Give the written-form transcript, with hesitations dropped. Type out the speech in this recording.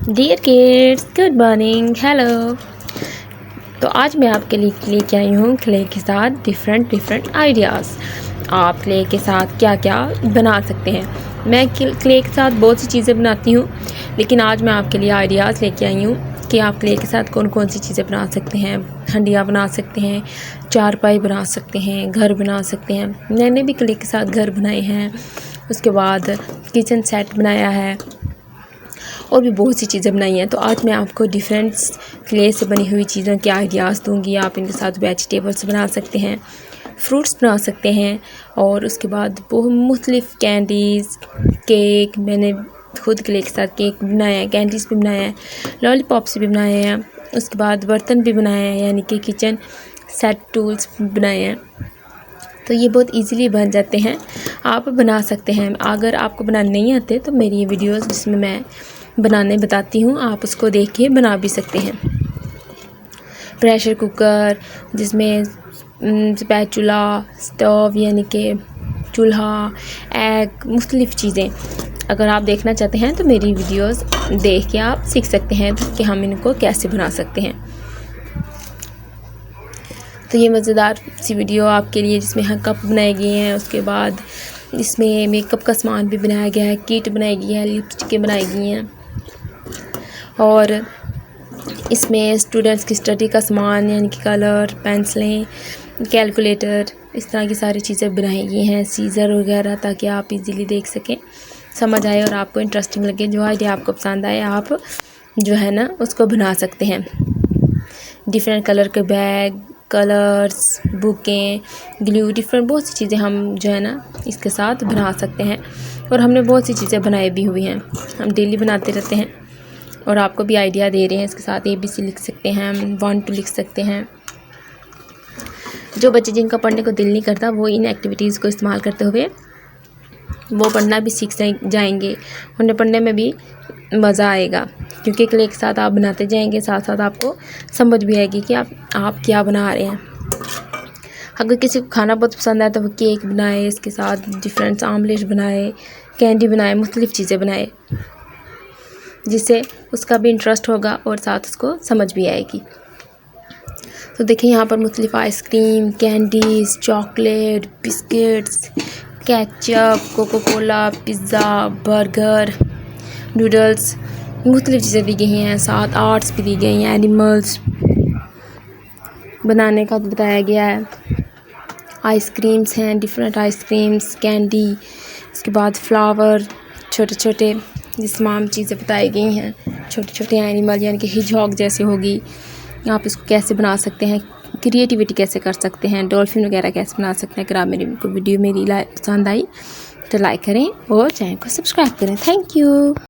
Dear kids, good morning, hello. तो आज मैं आपके लिए लेके आई हूँ क्ले के साथ डिफरेंट आइडियाज़। आप क्ले के साथ क्या क्या बना सकते हैं। मैं क्ले के साथ बहुत सी चीज़ें बनाती हूँ, लेकिन आज मैं आपके लिए आइडियाज़ लेके आई हूँ कि आप क्ले के साथ कौन कौन सी चीज़ें बना सकते हैं। हंडिया बना सकते हैं, चारपाई बना सकते हैं, घर बना सकते हैं। मैंने भी क्ले के साथ घर बनाए हैं, उसके बाद किचन सेट बनाया है और भी बहुत सी चीज़ें बनाई हैं। तो आज मैं आपको डिफरेंट क्ले से बनी हुई चीज़ों के आइडियाज़ दूंगी। आप इनके साथ वेजिटेबल्स बना सकते हैं, फ्रूट्स बना सकते हैं, और उसके बाद बहुत मुख्तलिफ़ कैंडीज़, केक। मैंने खुद क्ले के साथ केक बनाया है, कैंडीज़ भी बनाया है, लॉलीपॉप्स भी बनाए हैं, उसके बाद बर्तन भी बनाए हैं, यानी कि किचन सेट टूल्स बनाए हैं। तो ये बहुत इजीली बन जाते हैं, आप बना सकते हैं। अगर आपको बनाने नहीं आते तो मेरी ये वीडियोस जिसमें मैं बनाने बताती हूँ, आप उसको देख के बना भी सकते हैं। प्रेशर कुकर, जिसमें स्पैचुला, स्टोव यानी कि चूल्हा, एग, मुख्तलिफ़ चीज़ें। अगर आप देखना चाहते हैं तो मेरी वीडियोस देख के आप सीख सकते हैं कि हम इनको कैसे बना सकते हैं। तो ये मज़ेदार सी वीडियो आपके लिए, जिसमें कप बनाए गए हैं, उसके बाद इसमें मेकअप का सामान भी बनाया गया है, किट बनाई गई है, लिपस्टिकें बनाई गई हैं, और इसमें स्टूडेंट्स की स्टडी का सामान यानी कि कलर, पेंसिलें, कैलकुलेटर, इस तरह की सारी चीज़ें बनाई गई हैं, सीज़र वगैरह, ताकि आप इजीली देख सकें, समझ आए और आपको इंटरेस्टिंग लगे। जो आइडिया आपको पसंद आए आप जो है ना उसको बना सकते हैं। डिफरेंट कलर के बैग, कलर्स, बुकें, ग्लू, डिफरेंट बहुत सी चीज़ें हम जो है ना इसके साथ बना सकते हैं। और हमने बहुत सी चीज़ें बनाई भी हुई हैं, हम डेली बनाते रहते हैं और आपको भी आइडिया दे रहे हैं। इसके साथ ABC लिख सकते हैं, 1 2 लिख सकते हैं। जो बच्चे जिनका पढ़ने को दिल नहीं करता, वो इन एक्टिविटीज़ को इस्तेमाल करते हुए वो पढ़ना भी सीख जाएंगे, उन्हें पढ़ने में भी मज़ा आएगा, क्योंकि क्ले के साथ आप बनाते जाएंगे, साथ साथ आपको समझ भी आएगी कि आप क्या बना रहे हैं। अगर किसी को खाना बहुत पसंद आए तो वो केक बनाए, इसके साथ डिफरेंट आमलेट बनाए, कैंडी बनाए, मुख्तलिफ़ चीज़ें बनाए, जिससे उसका भी इंटरेस्ट होगा और साथ उसको समझ भी आएगी। तो देखिए यहाँ पर मुख्तलिफ़ ice cream, candies, chocolate, biscuits, ketchup, Coca Cola, pizza, burger, noodles, मुख्तलिफ़ चीज़ें दी गई हैं। साथ आर्ट्स भी दी गई हैं, एनिमल्स बनाने का बताया गया है। आइसक्रीम्स हैं, डिफरेंट आइसक्रीम्स, कैंडी, इसके बाद फ्लावर, छोटे छोटे तमाम चीज़ें बताई गई हैं। छोटे छोटे एनिमल यानी कि हिजहॉग जैसे होगी, आप इसको कैसे बना सकते हैं, क्रिएटिविटी कैसे कर सकते हैं, डॉल्फिन वगैरह कैसे बना सकते हैं। अगर आप मेरी वीडियो पसंद आई तो लाइक करें और चैनल को सब्सक्राइब करें। Thank you.